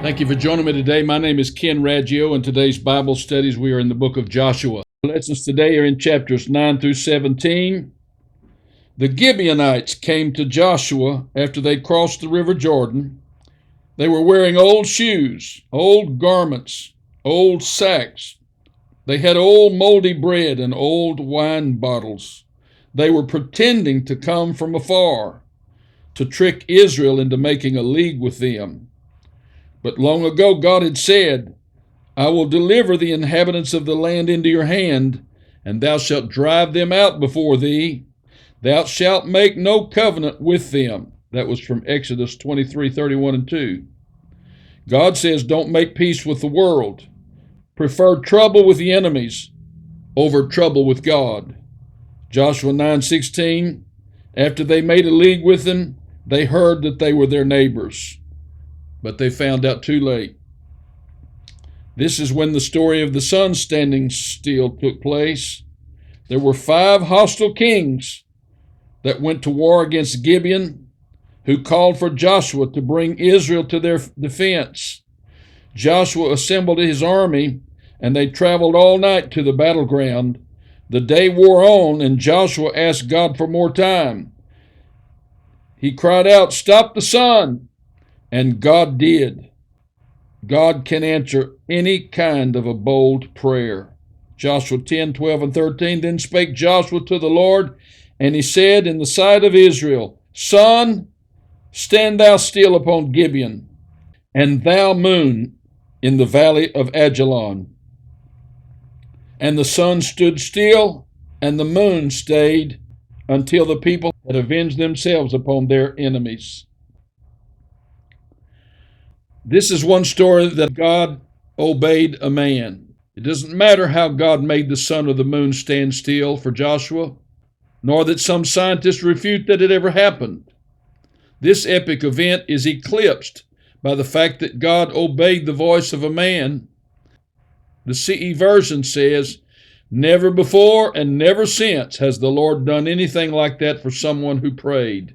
Thank you for joining me today. My name is Ken Raggio, and today's Bible studies we are in the book of Joshua. The lessons today are in chapters 9 through 17. The Gibeonites came to Joshua after they crossed the river Jordan. They were wearing old shoes, old garments, old sacks. They had old moldy bread and old wine bottles. They were pretending to come from afar to trick Israel into making a league with them. But long ago God had said, I will deliver the inhabitants of the land into your hand, and thou shalt drive them out before thee. Thou shalt make no covenant with them. That was from Exodus 23:31-2. God says, don't make peace with the world. Prefer trouble with the enemies over trouble with God. Joshua 9:16, after they made a league with them, they heard that they were their neighbors, but they found out too late. This is when the story of the sun standing still took place. There were 5 hostile kings that went to war against Gibeon, who called for Joshua to bring Israel to their defense. Joshua assembled his army, and they traveled all night to the battleground. The day wore on, and Joshua asked God for more time. He cried out, "Stop the sun!" And God did. God can answer any kind of a bold prayer. Joshua 10:12-13, Then spake Joshua to the Lord, and he said in the sight of Israel, Sun, stand thou still upon Gibeon, and thou moon in the valley of Ajalon. And the sun stood still, and the moon stayed, until the people had avenged themselves upon their enemies. This is one story that God obeyed a man. It doesn't matter how God made the sun or the moon stand still for Joshua, nor that some scientists refute that it ever happened. This epic event is eclipsed by the fact that God obeyed the voice of a man. The CE version says, never before and never since has the Lord done anything like that for someone who prayed.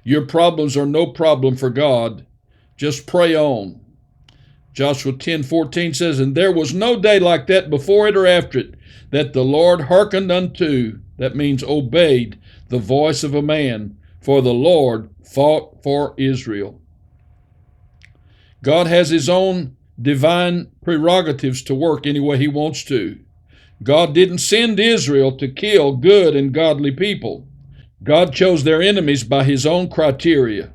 Your problems are no problem for God. Just pray on. Joshua 10:14 says, And there was no day like that before it or after it, that the Lord hearkened unto, that means obeyed, the voice of a man, for the Lord fought for Israel. God has his own divine prerogatives to work any way he wants to. God didn't send Israel to kill good and godly people. God chose their enemies by his own criteria.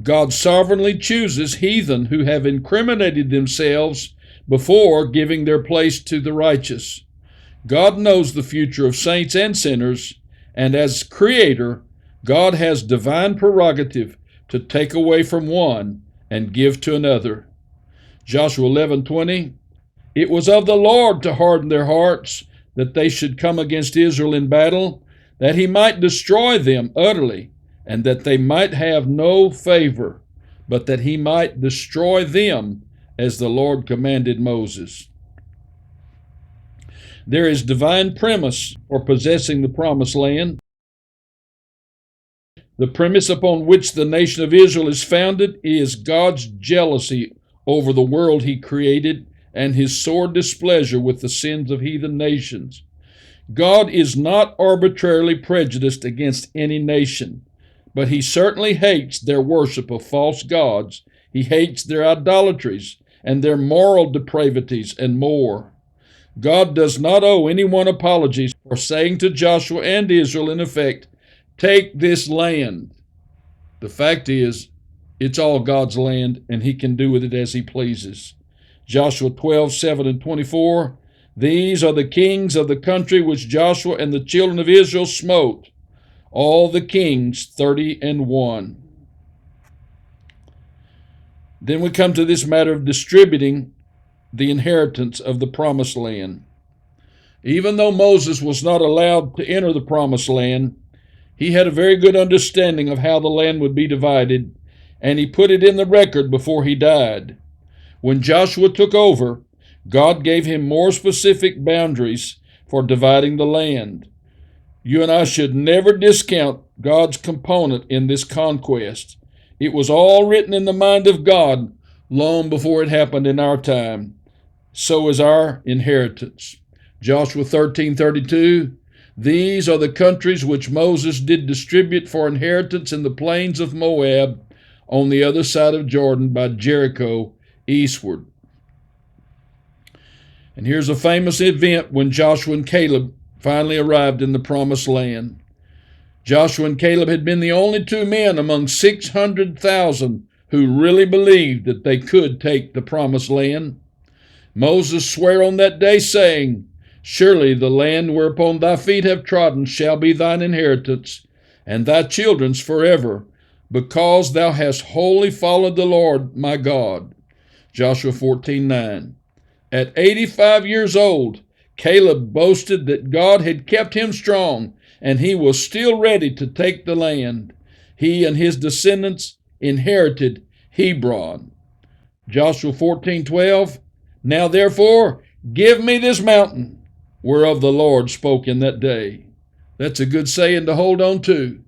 God sovereignly chooses heathen who have incriminated themselves before giving their place to the righteous. God knows the future of saints and sinners, and as Creator, God has divine prerogative to take away from one and give to another. Joshua 11:20, It was of the Lord to harden their hearts, that they should come against Israel in battle, that he might destroy them utterly, and that they might have no favor, but that he might destroy them as the Lord commanded Moses. There is divine premise for possessing the promised land. The premise upon which the nation of Israel is founded is God's jealousy over the world he created and his sore displeasure with the sins of heathen nations. God is not arbitrarily prejudiced against any nation, but he certainly hates their worship of false gods. He hates their idolatries and their moral depravities and more. God does not owe anyone apologies for saying to Joshua and Israel, in effect, take this land. The fact is, it's all God's land, and he can do with it as he pleases. Joshua 12:7-24, These are the kings of the country which Joshua and the children of Israel smote, all the kings 30. Then we come to this matter of distributing the inheritance of the promised land. Even though Moses was not allowed to enter the promised land, he had a very good understanding of how the land would be divided, and he put it in the record before he died. When Joshua took over, God gave him more specific boundaries for dividing the land. You and I should never discount God's component in this conquest. It was all written in the mind of God long before it happened in our time. So is our inheritance. Joshua 13:32, these are the countries which Moses did distribute for inheritance in the plains of Moab on the other side of Jordan by Jericho eastward. And here's a famous event when Joshua and Caleb finally arrived in the promised land. Joshua and Caleb had been the only two men among 600,000 who really believed that they could take the promised land. Moses sware on that day, saying, surely the land whereupon thy feet have trodden shall be thine inheritance, and thy children's forever, because thou hast wholly followed the Lord my God. Joshua 14:9. At 85 years old, Caleb boasted that God had kept him strong, and he was still ready to take the land. He and his descendants inherited Hebron. Joshua 14:12. Now therefore, give me this mountain, whereof the Lord spoke in that day. That's a good saying to hold on to.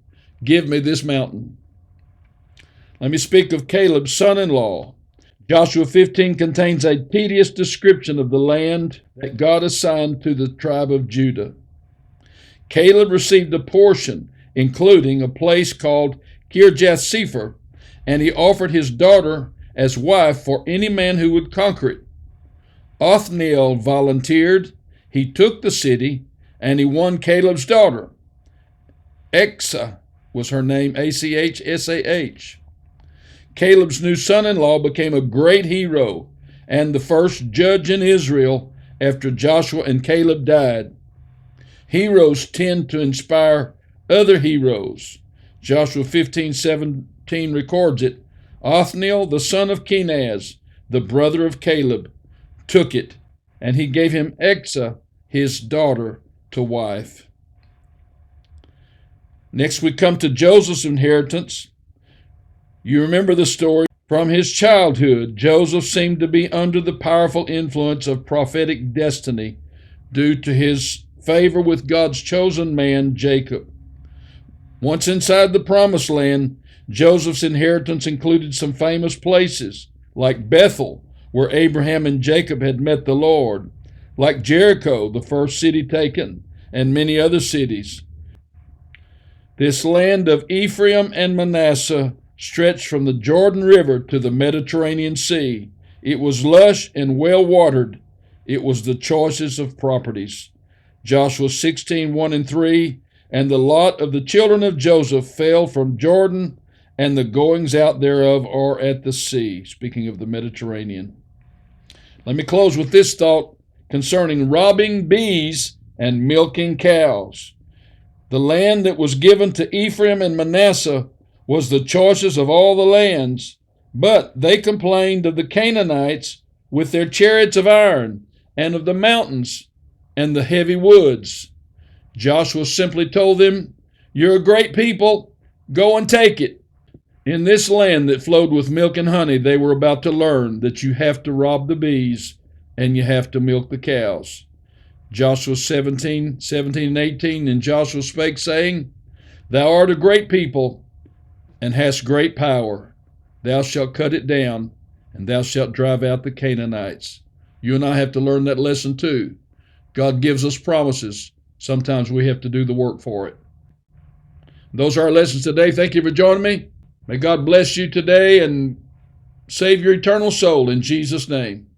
Give me this mountain. Let me speak of Caleb's son-in-law. Joshua 15 contains a tedious description of the land that God assigned to the tribe of Judah. Caleb received a portion, including a place called Kirjath-Sepher, and he offered his daughter as wife for any man who would conquer it. Othniel volunteered. He took the city, and he won Caleb's daughter. Achsah was her name, Achsah. Caleb's new son-in-law became a great hero and the first judge in Israel after Joshua and Caleb died. Heroes tend to inspire other heroes. Joshua 15:17 records it. Othniel, the son of Kenaz, the brother of Caleb, took it, and he gave him Achsah, his daughter, to wife. Next we come to Joseph's inheritance. You remember the story. From his childhood, Joseph seemed to be under the powerful influence of prophetic destiny due to his favor with God's chosen man, Jacob. Once inside the promised land, Joseph's inheritance included some famous places, like Bethel, where Abraham and Jacob had met the Lord, like Jericho, the first city taken, and many other cities. This land of Ephraim and Manasseh stretched from the Jordan River to the Mediterranean Sea. It was lush and well watered. It was the choicest of properties. Joshua 16:1-3, and the lot of the children of Joseph fell from Jordan, and the goings out thereof are at the sea. Speaking of the Mediterranean. Let me close with this thought concerning robbing bees and milking cows. The land that was given to Ephraim and Manasseh was the choicest of all the lands, but they complained of the Canaanites with their chariots of iron, and of the mountains and the heavy woods. Joshua simply told them, you're a great people, go and take it. In this land that flowed with milk and honey, they were about to learn that you have to rob the bees and you have to milk the cows. Joshua 17:17-18, and Joshua spake, saying, thou art a great people, and hast great power. Thou shalt cut it down, and thou shalt drive out the Canaanites. You and I have to learn that lesson too. God gives us promises. Sometimes we have to do the work for it. Those are our lessons today. Thank you for joining me. May God bless you today and save your eternal soul in Jesus' name.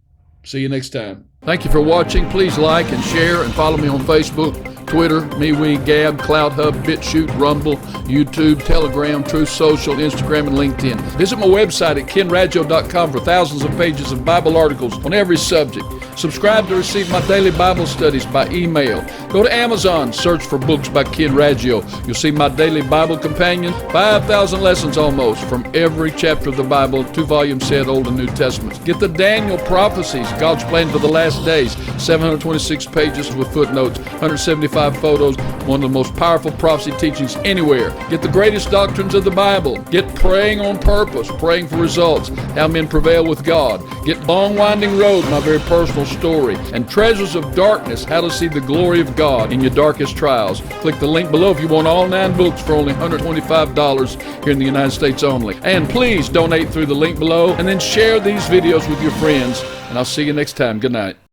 See you next time. Thank you for watching. Please like and share and follow me on Facebook, Twitter, MeWe, Gab, CloudHub, BitChute, Rumble, YouTube, Telegram, Truth Social, Instagram, and LinkedIn. Visit my website at KenRaggio.com for thousands of pages of Bible articles on every subject. Subscribe to receive my daily Bible studies by email. Go to Amazon, search for books by Ken Raggio. You'll see my daily Bible companion, 5,000 lessons almost from every chapter of the Bible, 2-volume set, Old and New Testaments. Get the Daniel prophecies, God's plan for the last days, 726 pages with footnotes, 175 photos, one of the most powerful prophecy teachings anywhere. Get the greatest doctrines of the Bible. Get praying on purpose, praying for results, how men prevail with God. Get Long Winding Road, my very personal personal story, and Treasures of Darkness, How to See the Glory of God in Your Darkest Trials. Click the link below if you want all 9 books for only $125 here in the United States only. And please donate through the link below, and then share these videos with your friends. And I'll see you next time. Good night.